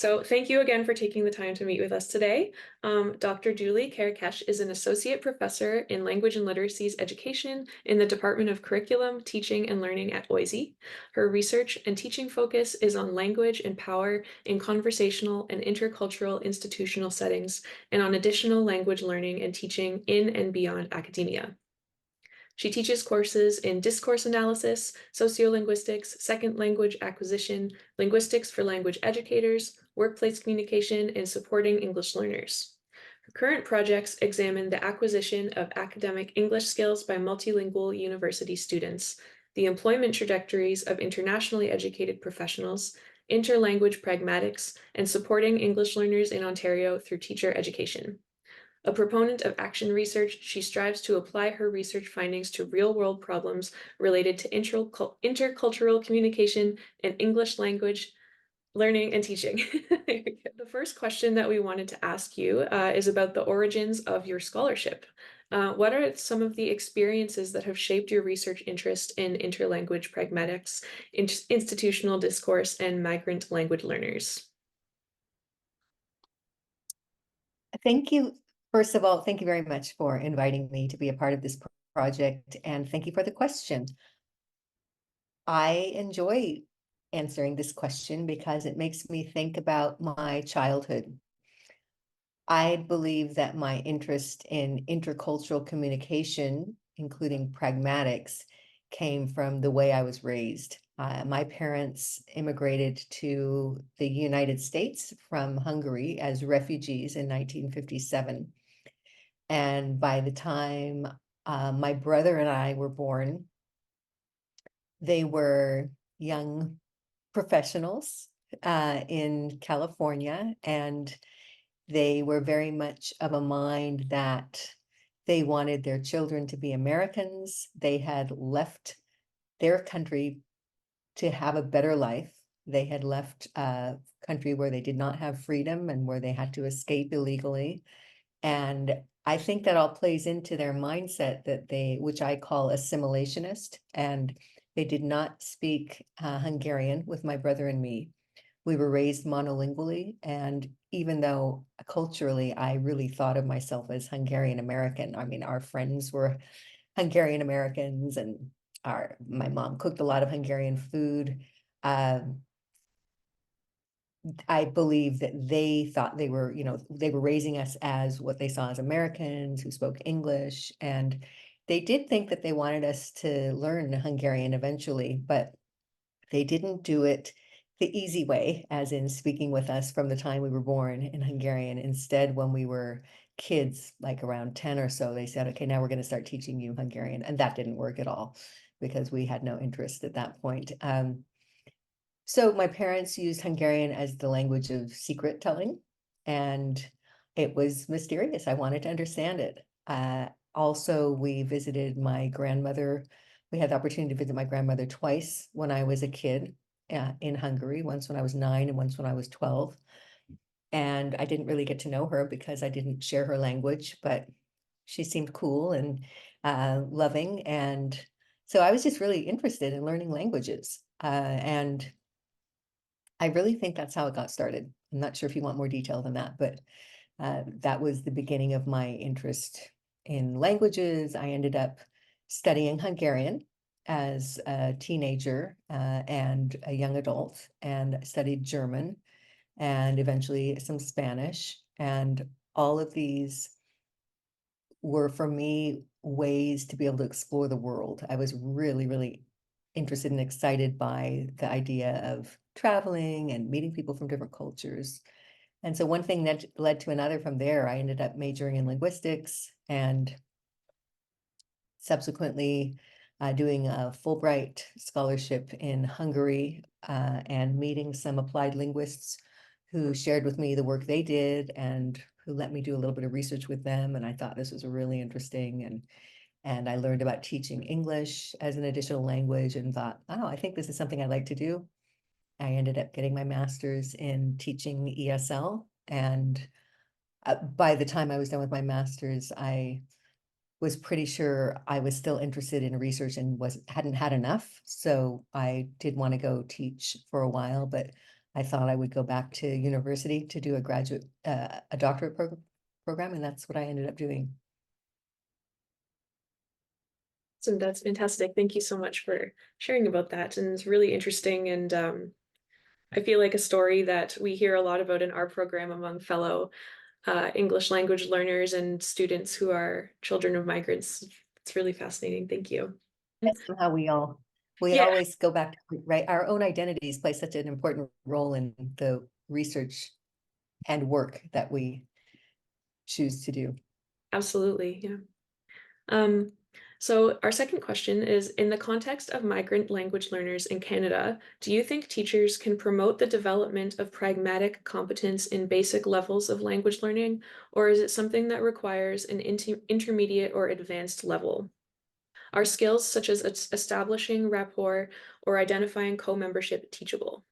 So thank you again for taking the time to meet with us today. Dr. Julie Karakesh is an associate professor in language and literacies education in the Department of Curriculum, Teaching and Learning at OISE. Her research and teaching focus is on language and power in conversational and intercultural institutional settings and on additional language learning and teaching in and beyond academia. She teaches courses in discourse analysis, sociolinguistics, second language acquisition, linguistics for language educators, workplace communication, and supporting English learners. Her current projects examine the acquisition of academic English skills by multilingual university students, the employment trajectories of internationally educated professionals, interlanguage pragmatics, and supporting English learners in Ontario through teacher education. A proponent of action research, she strives to apply her research findings to real-world problems related to intercultural communication and English language learning and teaching. The first question that we wanted to ask you is about the origins of your scholarship. What are some of the experiences that have shaped your research interest in interlanguage pragmatics, institutional discourse, and migrant language learners? Thank you. First of all, thank you very much for inviting me to be a part of this project, and thank you for the question. I enjoy answering this question because it makes me think about my childhood. I believe that my interest in intercultural communication, including pragmatics, came from the way I was raised. My parents immigrated to the United States from Hungary as refugees in 1957. And by the time my brother and I were born, they were young professionals in California, and they were very much of a mind that they wanted their children to be Americans. They had left their country to have a better life. They had left a country where they did not have freedom and where they had to escape illegally. And I think that all plays into their mindset that which I call assimilationist, and they did not speak Hungarian with my brother and me. We were raised monolingually, and even though culturally I really thought of myself as Hungarian American, I mean, our friends were Hungarian Americans, and my mom cooked a lot of Hungarian food. I believe that they thought they were raising us as what they saw as Americans who spoke English. And they did think that they wanted us to learn Hungarian eventually, but they didn't do it the easy way, as in speaking with us from the time we were born in Hungarian. Instead, when we were kids, like around 10 or so, they said, okay, now we're going to start teaching you Hungarian. And that didn't work at all because we had no interest at that point. So my parents used Hungarian as the language of secret telling, and it was mysterious. I wanted to understand it. Also, we visited my grandmother. We had the opportunity to visit my grandmother twice when I was a kid in Hungary, once when I was 9 and once when I was 12. And I didn't really get to know her because I didn't share her language, but she seemed cool and loving. And so I was just really interested in learning languages. And I really think that's how it got started. I'm not sure if you want more detail than that, but that was the beginning of my interest in languages. I ended up studying Hungarian as a teenager and a young adult, and studied German and eventually some Spanish. And all of these were, for me, ways to be able to explore the world. I was really, really interested and excited by the idea of traveling and meeting people from different cultures. And so one thing that led to another from there. I ended up majoring in linguistics and subsequently doing a Fulbright scholarship in Hungary and meeting some applied linguists who shared with me the work they did and who let me do a little bit of research with them. And I thought this was really interesting. And I learned about teaching English as an additional language and thought, oh, I think this is something I'd like to do. I ended up getting my master's in teaching ESL. And by the time I was done with my master's, I was pretty sure I was still interested in research and hadn't had enough. So I did want to go teach for a while, but I thought I would go back to university to do a graduate, a doctorate program, and that's what I ended up doing. So that's fantastic. Thank you so much for sharing about that. And it's really interesting. And I feel like a story that we hear a lot about in our program among fellow English language learners and students who are children of migrants. It's really fascinating. Thank you. That's how we Yeah, always go back to, right? Our own identities play such an important role in the research and work that we choose to do. absolutely. Yeah. Um, so our second question is, in the context of migrant language learners in Canada, do you think teachers can promote the development of pragmatic competence in basic levels of language learning, or is it something that requires an intermediate or advanced level? Are skills such as establishing rapport or identifying co-membership teachable?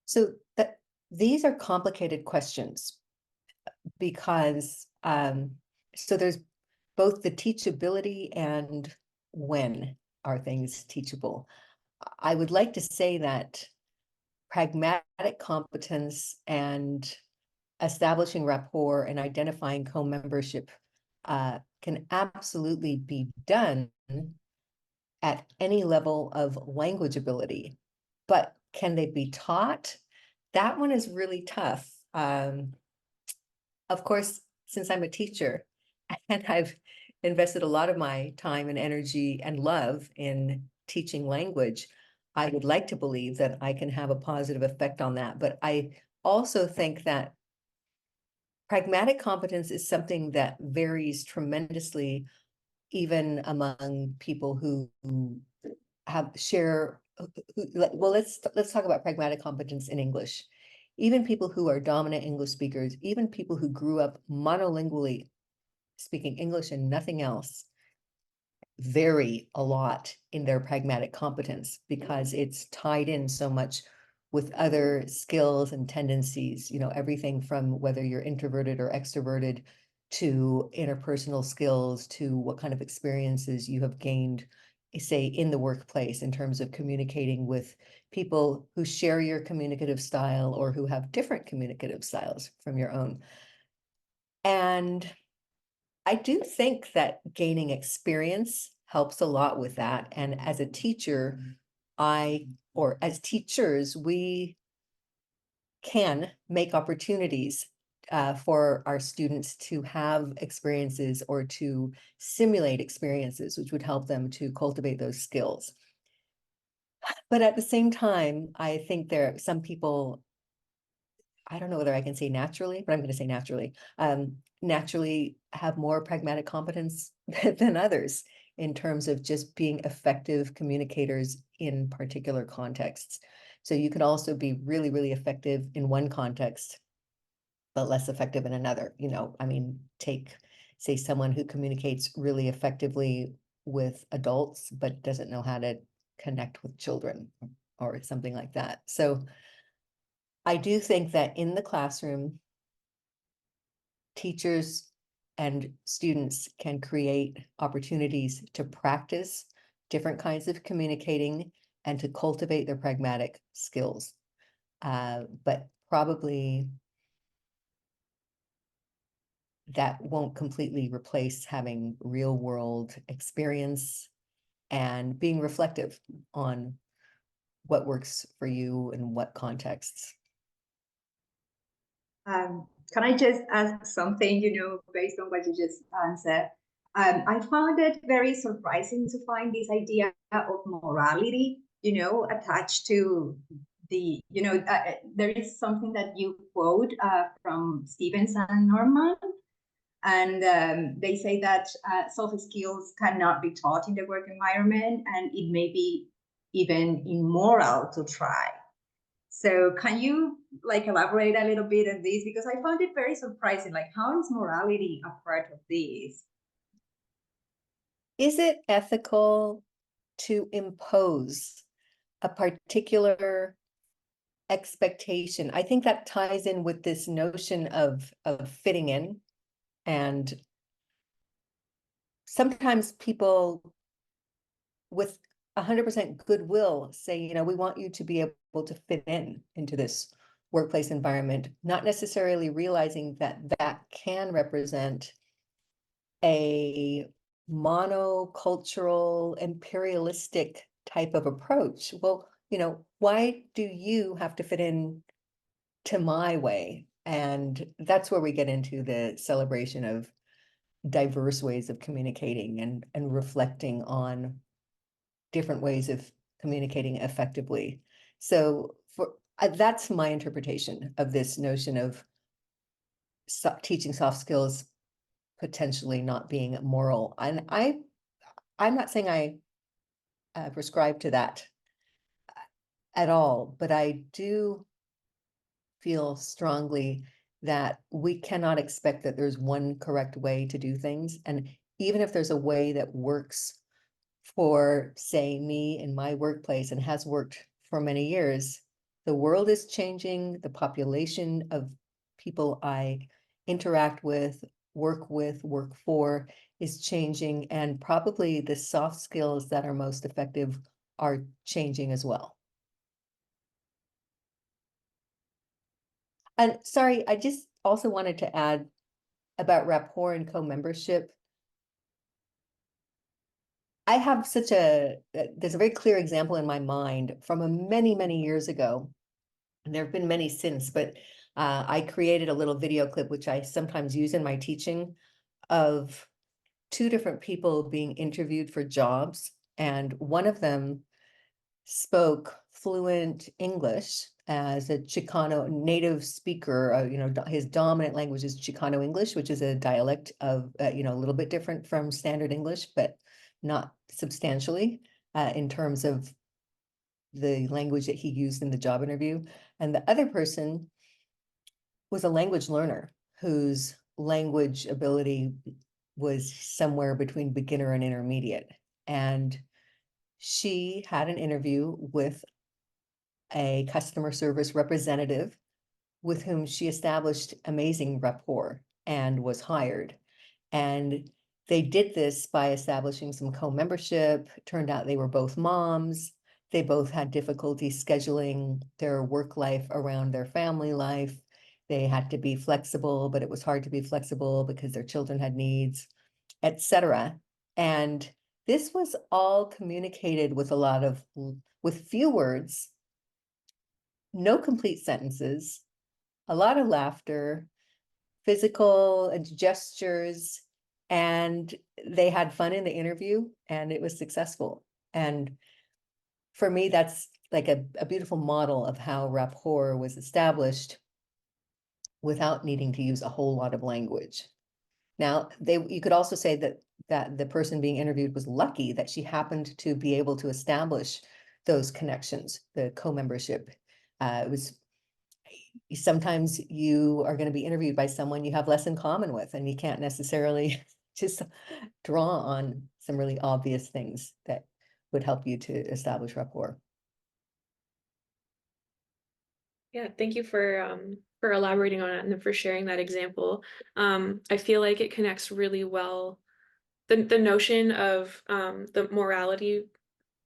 So that these are complicated questions because so there's both the teachability and when are things teachable. I would like to say that pragmatic competence and establishing rapport and identifying co-membership can absolutely be done at any level of language ability, but can they be taught? That one is really tough. Of course, since I'm a teacher and I've invested a lot of my time and energy and love in teaching language, I would like to believe that I can have a positive effect on that. But I also think that pragmatic competence is something that varies tremendously, even among people who have share. Well, let's talk about pragmatic competence in English. Even people who are dominant English speakers, even people who grew up monolingually speaking English and nothing else, vary a lot in their pragmatic competence because it's tied in so much with other skills and tendencies, everything from whether you're introverted or extroverted to interpersonal skills to what kind of experiences you have gained, say, in the workplace in terms of communicating with people who share your communicative style or who have different communicative styles from your own. And I do think that gaining experience helps a lot with that. And as a teacher, or as teachers, we can make opportunities for our students to have experiences or to simulate experiences, which would help them to cultivate those skills. But at the same time, I think there are some people, I don't know whether I can say naturally, but I'm going to say naturally have more pragmatic competence than others in terms of just being effective communicators in particular contexts. So you can also be really, really effective in one context, but less effective in another. Take, say, someone who communicates really effectively with adults, but doesn't know how to connect with children or something like that. So I do think that in the classroom, teachers and students can create opportunities to practice different kinds of communicating and to cultivate their pragmatic skills. But probably that won't completely replace having real world experience and being reflective on what works for you and what contexts. Can I just ask something, based on what you just answered? I found it very surprising to find this idea of morality, attached to there is something that you quote from Stevens and Norman, and they say that soft skills cannot be taught in the work environment, and it may be even immoral to try. So can you elaborate a little bit on this? Because I found it very surprising. How is morality a part of this? Is it ethical to impose a particular expectation? I think that ties in with this notion of fitting in. And sometimes people with 100% goodwill say, you know, we want you to be able to fit into this workplace environment, not necessarily realizing that that can represent a monocultural, imperialistic type of approach. Well, you know, why do you have to fit in to my way? And that's where we get into the celebration of diverse ways of communicating and reflecting on different ways of communicating effectively. So that's my interpretation of this notion of teaching soft skills potentially not being moral. And I'm not saying I prescribe to that at all, but I do feel strongly that we cannot expect that there's one correct way to do things. And even if there's a way that works for, say, me in my workplace and has worked for many years, the world is changing. The population of people I interact with, work for is changing, and probably the soft skills that are most effective are changing as well. And sorry, I just also wanted to add about rapport and co-membership. I have there's a very clear example in my mind from many years ago. And there have been many since, but I created a little video clip, which I sometimes use in my teaching, of two different people being interviewed for jobs. And one of them spoke fluent English as a Chicano native speaker. You know, his dominant language is Chicano English, which is a dialect of, you know, a little bit different from standard English, but not substantially in terms of the language that he used in the job interview. And the other person was a language learner whose language ability was somewhere between beginner and intermediate. And she had an interview with a customer service representative with whom she established amazing rapport and was hired. And they did this by establishing some co-membership. Turned out they were both moms. They both had difficulty scheduling their work life around their family life. They had to be flexible, but it was hard to be flexible because their children had needs, etc. And this was all communicated with with few words, no complete sentences, a lot of laughter, physical and gestures, and they had fun in the interview and it was successful. And for me, that's like a beautiful model of how rapport was established without needing to use a whole lot of language. Now, you could also say that the person being interviewed was lucky that she happened to be able to establish those connections, the co-membership. It was sometimes you are going to be interviewed by someone you have less in common with, and you can't necessarily just draw on some really obvious things that would help you to establish rapport. Yeah, thank you for elaborating on it and for sharing that example. I feel like it connects really well the notion of the morality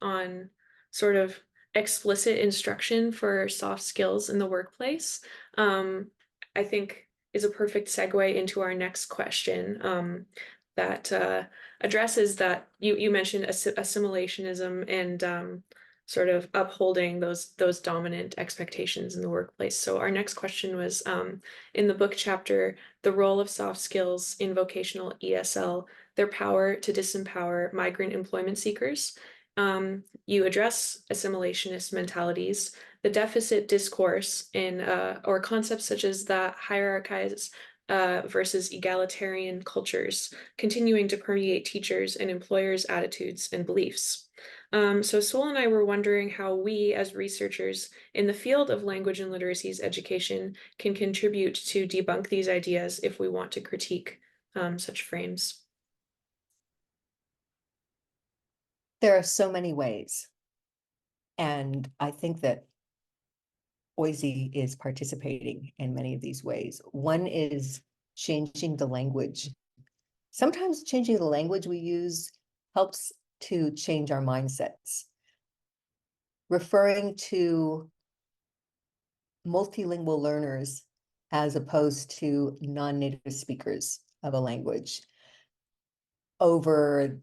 on sort of explicit instruction for soft skills in the workplace, I think is a perfect segue into our next question that addresses that you mentioned assimilationism and sort of upholding those dominant expectations in the workplace. So our next question was in the book chapter, The Role of Soft Skills in Vocational ESL, Their Power to Disempower Migrant Employment Seekers. You address assimilationist mentalities, the deficit discourse in or concepts such as the hierarchized versus egalitarian cultures, continuing to permeate teachers and employers' attitudes and beliefs. So Sol and I were wondering how we, as researchers in the field of language and literacies education, can contribute to debunk these ideas if we want to critique such frames. There are so many ways. And I think that OISE is participating in many of these ways. One is changing the language. Sometimes changing the language we use helps to change our mindsets. referring to multilingual learners as opposed to non-native speakers of a language. Over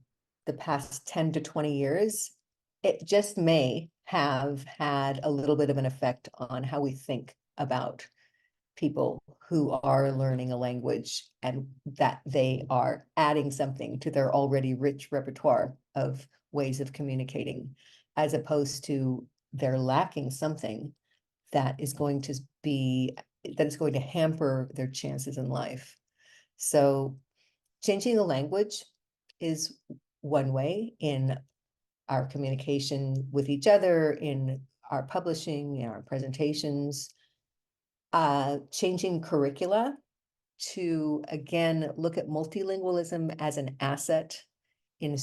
the past 10 to 20 years, it just may have had a little bit of an effect on how we think about people who are learning a language, and that they are adding something to their already rich repertoire of ways of communicating, as opposed to they're lacking something that is going to hamper their chances in life. So changing the language is one way in our communication with each other, in our publishing, in our presentations. Changing curricula to, again, look at multilingualism as an asset in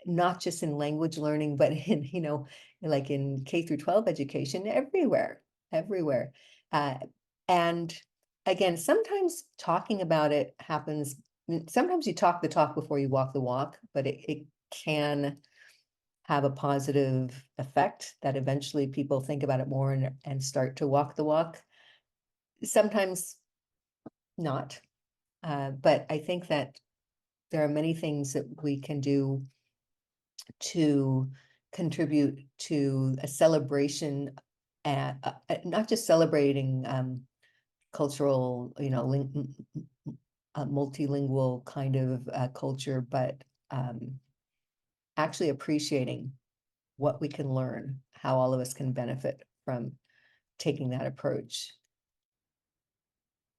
not just in language learning, but in, like in K through 12 education, everywhere. And again, sometimes talking about it happens, sometimes you talk the talk before you walk the walk, but it can have a positive effect that eventually people think about it more and start to walk the walk. Sometimes not. But I think that there are many things that we can do to contribute to a celebration, not just celebrating cultural, multilingual kind of culture, but actually appreciating what we can learn, how all of us can benefit from taking that approach.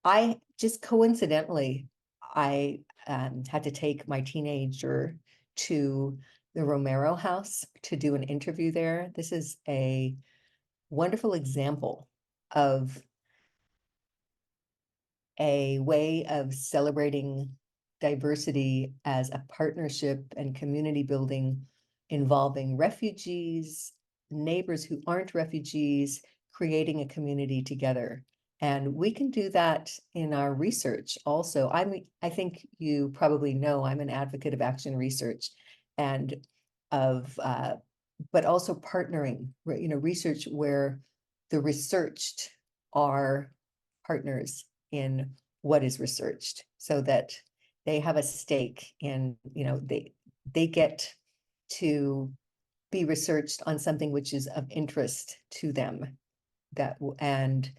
I just coincidentally, I had to take my teenager to the Romero House to do an interview there. This is a wonderful example of a way of celebrating diversity as a partnership and community building involving refugees, neighbors who aren't refugees, creating a community together. And we can do that in our research also. I think you probably know I'm an advocate of action research and but also partnering, research where the researched are partners in what is researched, so that they have a stake in, they get to be researched on something which is of interest to them. And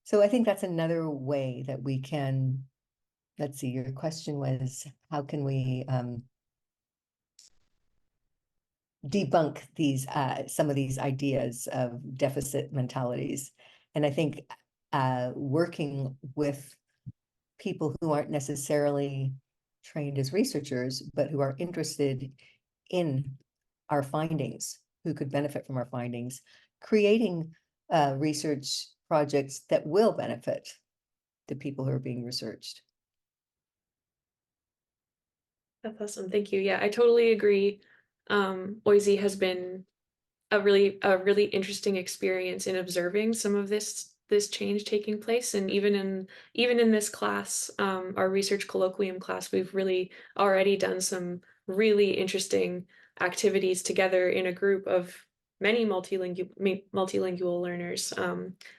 so I think that's another way that we can, let's see, your question was, how can we debunk some of these ideas of deficit mentalities? And I think working with people who aren't necessarily trained as researchers, but who are interested in our findings, who could benefit from our findings, creating research projects that will benefit the people who are being researched. That's awesome. Thank you. Yeah, I totally agree. OISE has been a really interesting experience in observing some of this change taking place. And even in this class, our research colloquium class, we've really already done some really interesting activities together in a group of many multilingual learners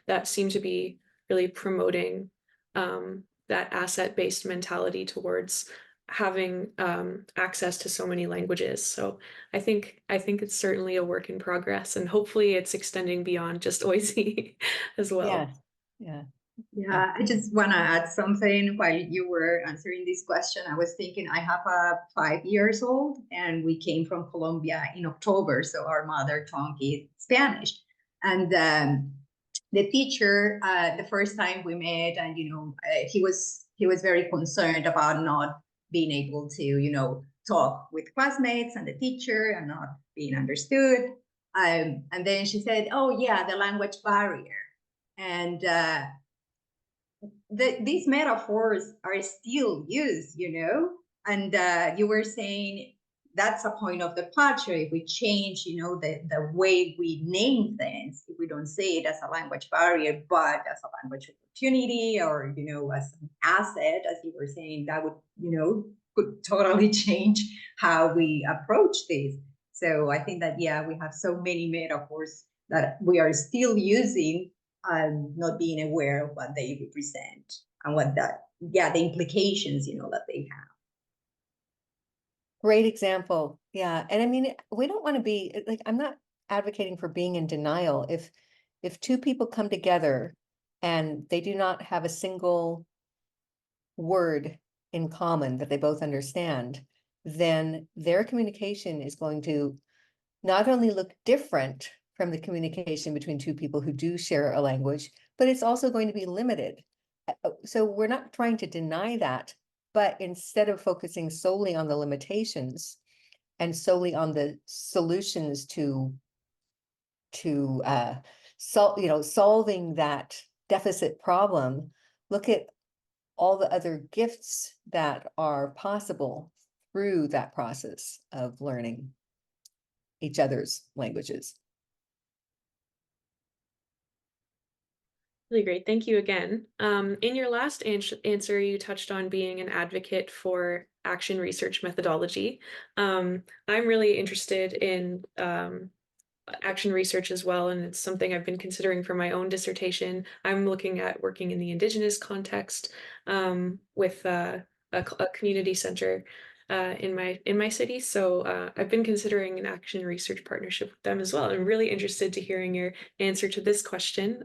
that seem to be really promoting that asset-based mentality towards having access to so many languages. So I think it's certainly a work in progress, and hopefully it's extending beyond just OISE as well. Yeah. Yeah, I just want to add something while you were answering this question. I was thinking I have a 5 years old and we came from Colombia in October. So our mother tongue is Spanish. And the teacher, the first time we met, and, he was very concerned about not being able to, talk with classmates and the teacher and not being understood. And then she said, oh yeah, the language barrier. And these metaphors are still used, and you were saying that's a point of departure. If we change, the way we name things, if we don't say it as a language barrier, but as a language opportunity, or, as an asset, as you were saying, that would, could totally change how we approach this. So I think that, yeah, we have so many metaphors that we are still using and not being aware of what they represent and what that, yeah, the implications, that they have. Great example. Yeah. And I mean, we don't want to be like, I'm not advocating for being in denial. If two people come together and they do not have a single word in common that they both understand, then their communication is going to not only look different from the communication between two people who do share a language, but it's also going to be limited. So we're not trying to deny that, but instead of focusing solely on the limitations and solely on the solutions to solving that deficit problem, look at all the other gifts that are possible through that process of learning each other's languages. Really great. Thank you again. In your last answer, you touched on being an advocate for action research methodology. I'm really interested in action research as well, and it's something I've been considering for my own dissertation. I'm looking at working in the Indigenous context with a community center in my city. So I've been considering an action research partnership with them as well. I'm really interested to hearing your answer to this question.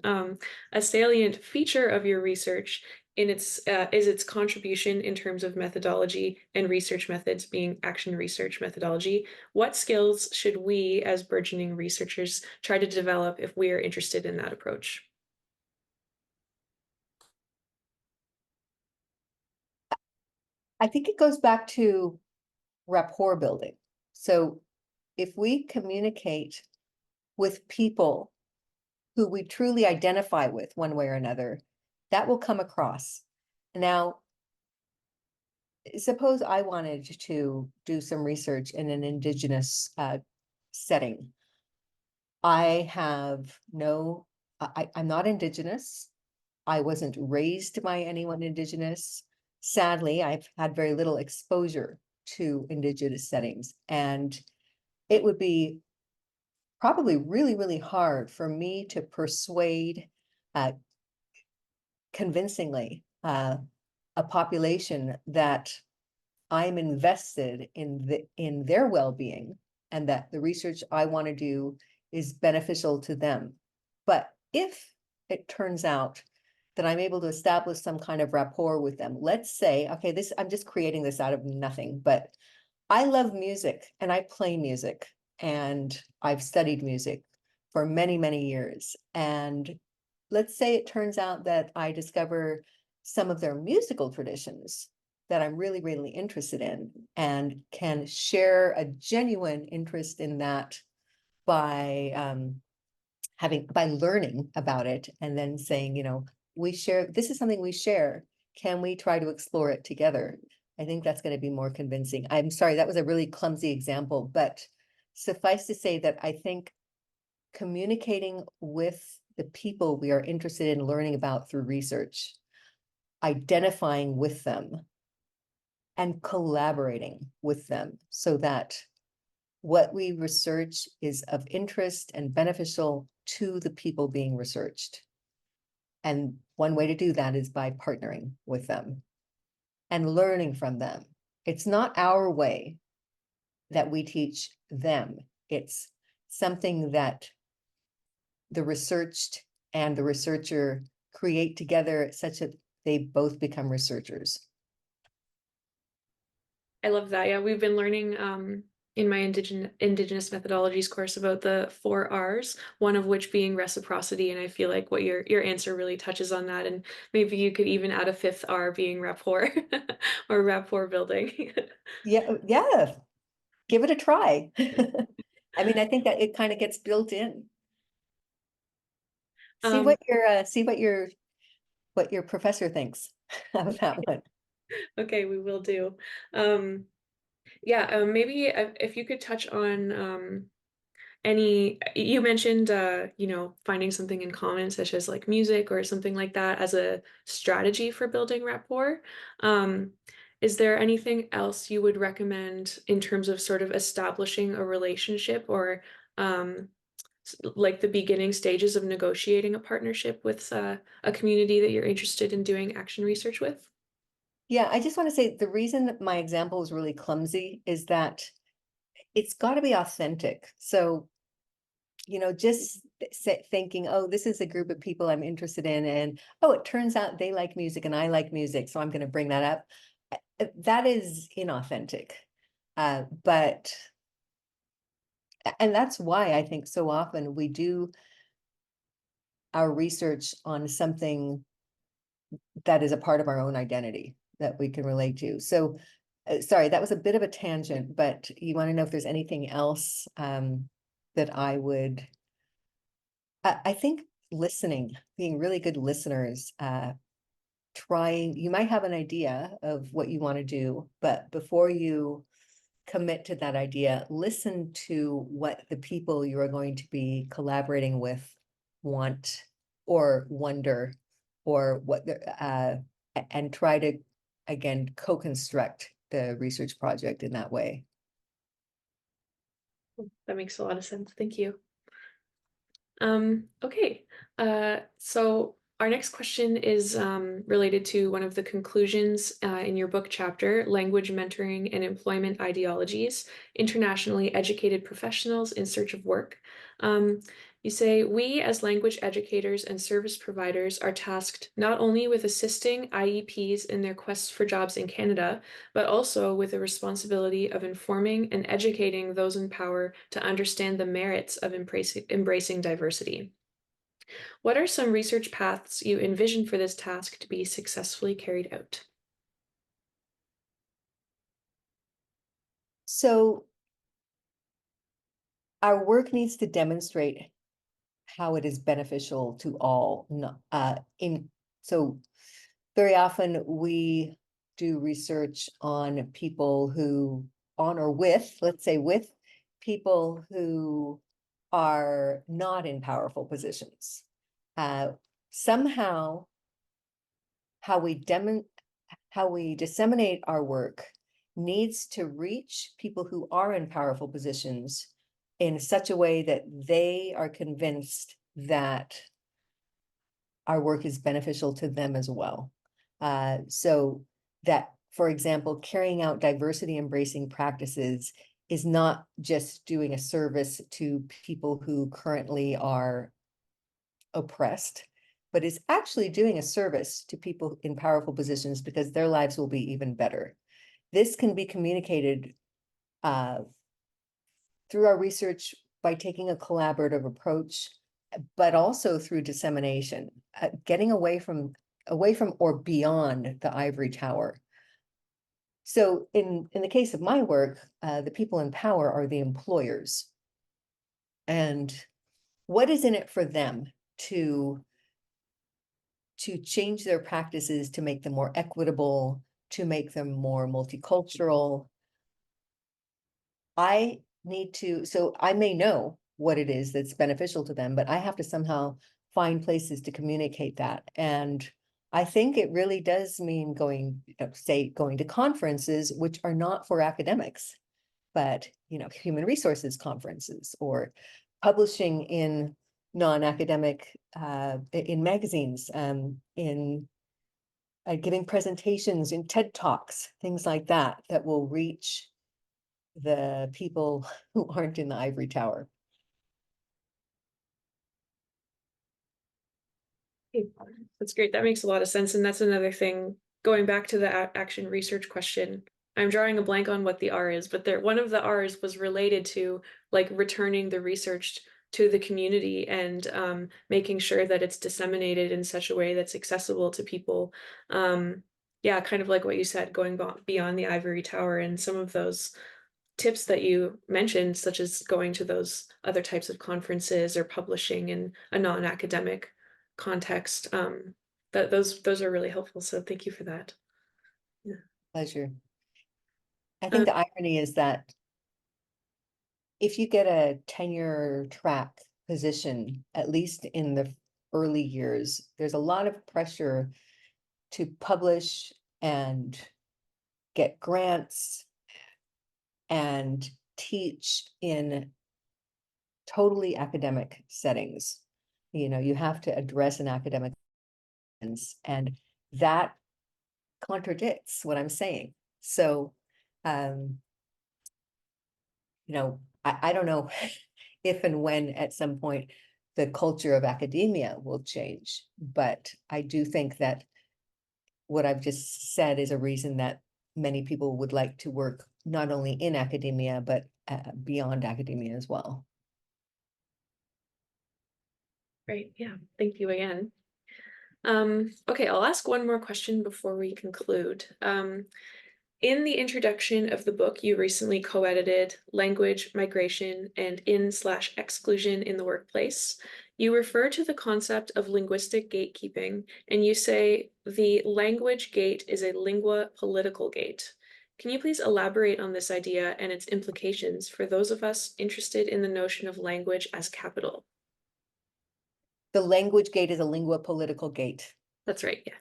A salient feature of your research is its contribution in terms of methodology and research methods being action research methodology. What skills should we as burgeoning researchers try to develop if we are interested in that approach? I think it goes back to rapport building. So if we communicate with people who we truly identify with one way or another, that will come across. Now, suppose I wanted to do some research in an Indigenous setting. I'm not Indigenous. I wasn't raised by anyone Indigenous. Sadly, I've had very little exposure to Indigenous settings, and it would be probably really, really hard for me to persuade uh, convincingly a population that I'm invested in their well-being and that the research I want to do is beneficial to them. But if it turns out that I'm able to establish some kind of rapport with them, let's say, okay, I'm just creating this out of nothing, but I love music and I play music and I've studied music for many, many years. And let's say it turns out that I discover some of their musical traditions that I'm really, really interested in and can share a genuine interest in that by by learning about it and then saying, this is something we share. Can we try to explore it together? I think that's going to be more convincing. I'm sorry, that was a really clumsy example, but suffice to say that I think communicating with the people we are interested in learning about through research, identifying with them, and collaborating with them so that what we research is of interest and beneficial to the people being researched. And one way to do that is by partnering with them and learning from them. It's not our way that we teach them. It's something that the researched and the researcher create together such that they both become researchers. I love that. Yeah, we've been learning in my indigenous methodologies course about the 4 R's, one of which being reciprocity. And I feel like what your answer really touches on that. And maybe you could even add a fifth R being rapport or rapport building. Yeah, give it a try. I mean, I think that it kind of gets built in. See Um, what your professor thinks of that one. okay, we will do. Yeah, maybe if you could touch on you mentioned finding something in common such as like music or something like that as a strategy for building rapport. um Is there anything else you would recommend in terms of sort of establishing a relationship or like the beginning stages of negotiating a partnership with a community that you're interested in doing action research with? Yeah, I just want to say the reason that my example is really clumsy is that it's got to be authentic. So, just thinking, oh, this is a group of people I'm interested in, and oh, it turns out they like music and I like music, so I'm going to bring that up. That is inauthentic. But and that's why I think so often we do our research on something that is a part of our own identity that we can relate to. So, sorry, that was a bit of a tangent, but you want to know if there's anything else that I would, I think listening, being really good listeners, trying, you might have an idea of what you want to do, but before you commit to that idea, listen to what the people you are going to be collaborating with want or wonder, or what and try to, again, co-construct the research project in that way. That makes a lot of sense. Thank you. Okay. So our next question is related to one of the conclusions in your book chapter, Language Mentoring and Employment Ideologies, Internationally Educated Professionals in Search of Work. You say, we as language educators and service providers are tasked not only with assisting IEPs in their quests for jobs in Canada, but also with the responsibility of informing and educating those in power to understand the merits of embracing diversity. What are some research paths you envision for this task to be successfully carried out? So our work needs to demonstrate how it is beneficial to all. So very often we do research on people who, on or with, let's say with people who are not in powerful positions. Somehow, how we disseminate our work needs to reach people who are in powerful positions in such a way that they are convinced that our work is beneficial to them as well. So that, for example, carrying out diversity embracing practices is not just doing a service to people who currently are oppressed, but is actually doing a service to people in powerful positions because their lives will be even better. This can be communicated through our research by taking a collaborative approach, but also through dissemination, getting away from or beyond the ivory tower. So in the case of my work, the people in power are the employers. And what is in it for them to change their practices, to make them more equitable, to make them more multicultural? So I may know what it is that's beneficial to them, but I have to somehow find places to communicate that. And I think it really does mean going to conferences, which are not for academics, but, human resources conferences, or publishing in non-academic, in magazines, in giving presentations in TED Talks, things like that, that will reach the people who aren't in the ivory tower. Okay, that's great. That makes a lot of sense. And that's another thing, going back to the action research question. I'm drawing a blank on what the R is, but one of the R's was related to like returning the research to the community and making sure that it's disseminated in such a way that's accessible to people. Yeah, kind of like what you said, going beyond the ivory tower, and some of those tips that you mentioned, such as going to those other types of conferences or publishing in a non-academic context. That those are really helpful. So thank you for that. Yeah. Pleasure. I think the irony is that if you get a tenure track position, at least in the early years, there's a lot of pressure to publish and get grants and teach in totally academic settings. You know, you have to address an academic and that contradicts what I'm saying. So, you know, I don't know if and when at some point the culture of academia will change, but I do think that what I've just said is a reason that many people would like to work not only in academia, but beyond academia as well. Great, yeah, thank you again. Okay, I'll ask one more question before we conclude. In the introduction of the book, you recently co-edited Language, Migration, and In/Exclusion in the Workplace. You refer to the concept of linguistic gatekeeping, and you say the language gate is a lingua political gate. Can you please elaborate on this idea and its implications for those of us interested in the notion of language as capital? The language gate is a lingua political gate. That's right, yeah.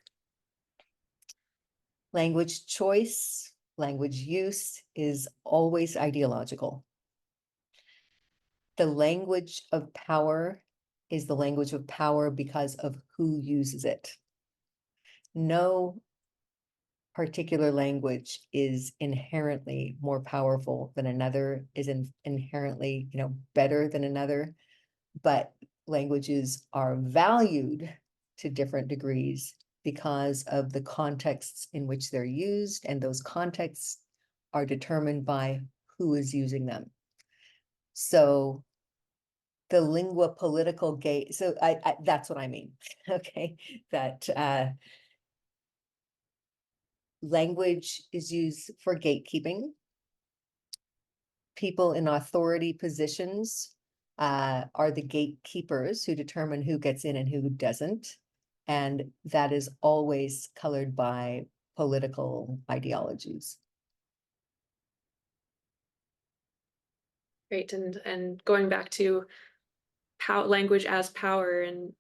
Language choice, language use is always ideological. The language of power is the language of power because of who uses it. No particular language is inherently more powerful than another, is inherently, you know, better than another, but languages are valued to different degrees because of the contexts in which they're used, and those contexts are determined by who is using them. So the lingua political gate, so I that's what I mean, okay, that language is used for gatekeeping. People in authority positions are the gatekeepers who determine who gets in and who doesn't. And that is always colored by political ideologies. Great, and going back to language as power, and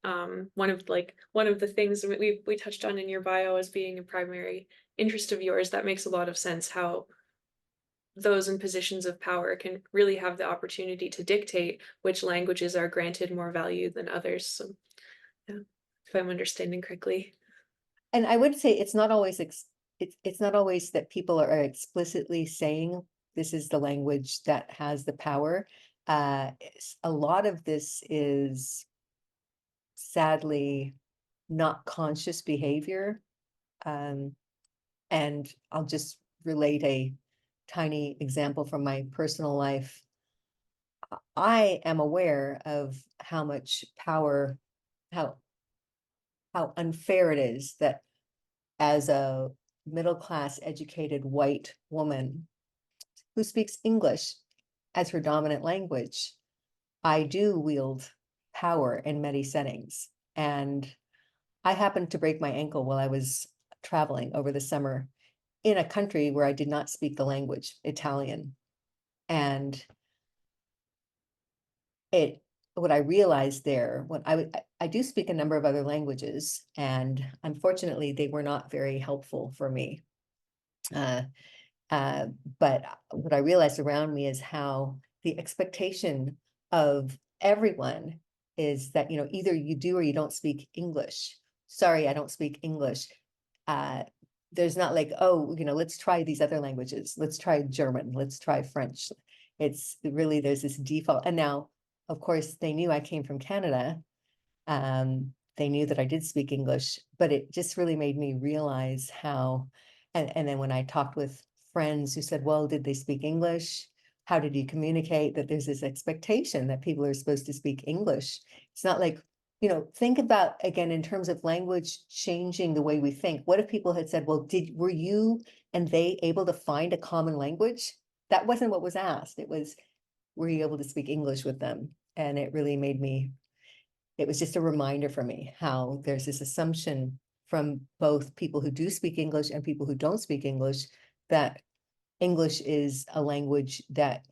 one of the things that we touched on in your bio as being a primary interest of yours, that makes a lot of sense, how those in positions of power can really have the opportunity to dictate which languages are granted more value than others. So, yeah, if I'm understanding correctly. And I would say it's not always it's not always that people are explicitly saying this is the language that has the power. A lot of this is sadly not conscious behavior. And I'll just relate a tiny example from my personal life. I am aware of how much power, how unfair it is that as a middle-class educated white woman who speaks English as her dominant language, I do wield power in many settings. And I happened to break my ankle while I was traveling over the summer in a country where I did not speak the language, Italian. And what I realized there, when I do speak a number of other languages, and unfortunately they were not very helpful for me. But what I realized around me is how the expectation of everyone is that, you know, either you do or you don't speak English. Sorry, I don't speak English. There's not like, oh, you know, let's try these other languages. Let's try German. Let's try French. It's really, there's this default. And now, of course, they knew I came from Canada. They knew that I did speak English, but it just really made me realize how, and then when I talked with friends who said, well, did they speak English? How did you communicate? That there's this expectation that people are supposed to speak English. It's not like, you know, think about, again, in terms of language changing the way we think. What if people had said, well, were you and they able to find a common language? That wasn't what was asked. It was, were you able to speak English with them? And it really made me, it was just a reminder for me how there's this assumption from both people who do speak English and people who don't speak English that English is a language that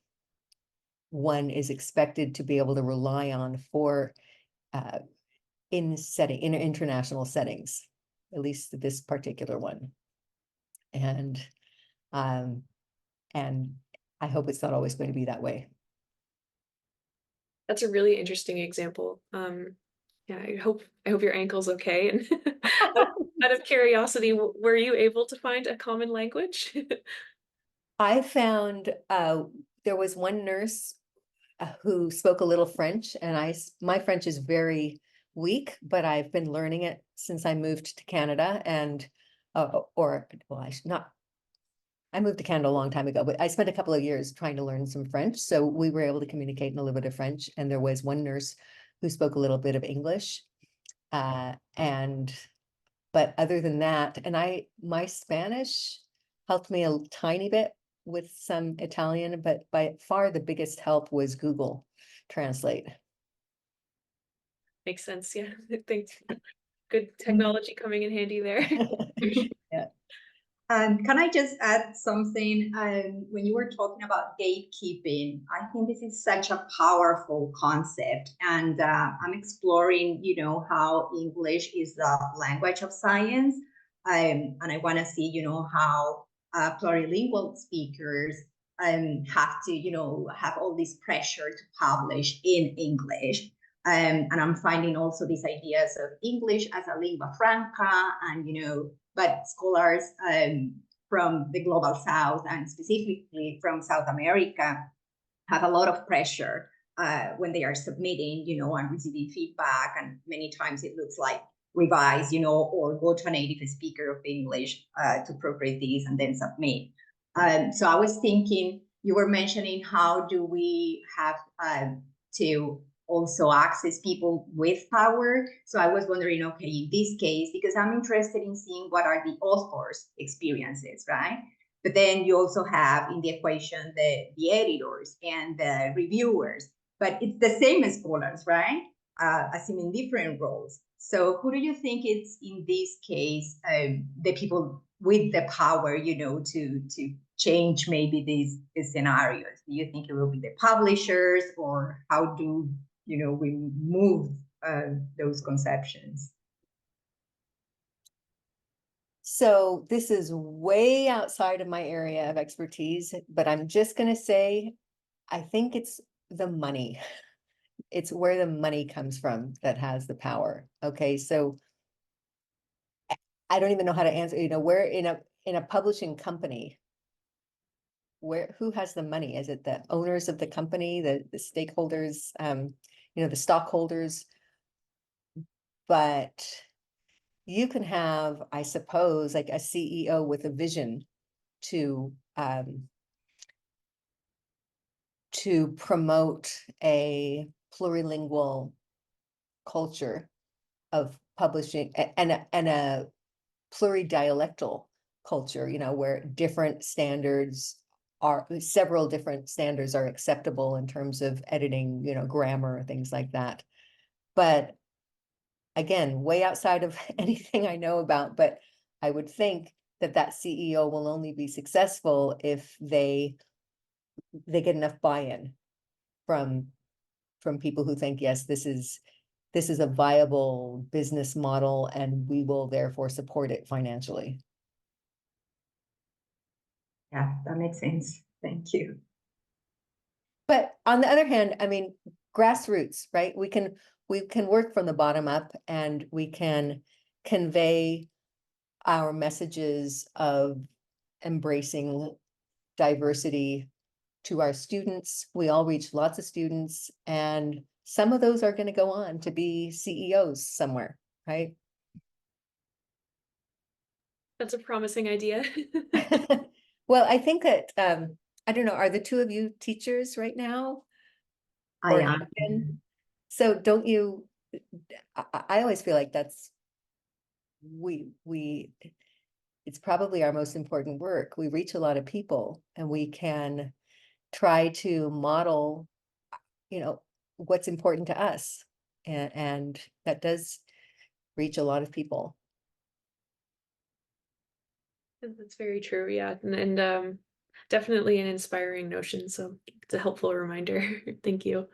one is expected to be able to rely on for in international settings, at least this particular one. And And I hope it's not always going to be that way. That's a really interesting example. Yeah, I hope your ankle's okay. And out of curiosity, were you able to find a common language? I found there was one nurse who spoke a little French, and my French is very weak, but I've been learning it since I moved to Canada, and or well, I should not. I moved to Canada a long time ago, but I spent a couple of years trying to learn some French, so we were able to communicate in a little bit of French. And there was one nurse who spoke a little bit of English, and but other than that, and my Spanish helped me a tiny bit with some Italian, but by far the biggest help was Google Translate. Makes sense. Yeah. Thanks. Good technology coming in handy there. Yeah. Can I just add something? When you were talking about gatekeeping, I think this is such a powerful concept, and I'm exploring, how English is the language of science, and I want to see, how plurilingual speakers have to, have all this pressure to publish in English. And I'm finding also these ideas of English as a lingua franca, and but scholars from the global south and specifically from South America have a lot of pressure when they are submitting, and receiving feedback. And many times it looks like revise, or go to a native speaker of English to proofread these and then submit. So I was thinking, you were mentioning how do we have to also access people with power. So I was wondering, okay, in this case, because I'm interested in seeing what are the authors' experiences, right? But then you also have in the equation the editors and the reviewers, but it's the same as scholars, right? Assuming different roles. So who do you think it's in this case the people with the power, to change maybe these scenarios? Do you think it will be the publishers, or how do we move those conceptions? So this is way outside of my area of expertise, but I'm just going to say, I think it's the money. It's where the money comes from that has the power. Okay, so I don't even know how to answer, where in a publishing company, who has the money? Is it the owners of the company, the stakeholders, the stockholders? But you can have, I suppose, like a CEO with a vision to promote a plurilingual culture of publishing and a pluridialectal culture, where several different standards are acceptable in terms of editing, grammar, things like that. But again, way outside of anything I know about, but I would think that CEO will only be successful if they get enough buy-in from people who think, yes, this is a viable business model, and we will therefore support it financially. Yeah, that makes sense. Thank you. But on the other hand, I mean, grassroots, right? We can work from the bottom up, and we can convey our messages of embracing diversity to our students. We all reach lots of students, and some of those are going to go on to be CEOs somewhere, right? That's a promising idea. Well, I think that I don't know, are the two of you teachers right now? I Or am. have been? So don't you, I always feel like that's, it's probably our most important work. We reach a lot of people, and we can try to model, what's important to us. And that does reach a lot of people. That's very true. Yeah. And definitely an inspiring notion. So it's a helpful reminder. Thank you.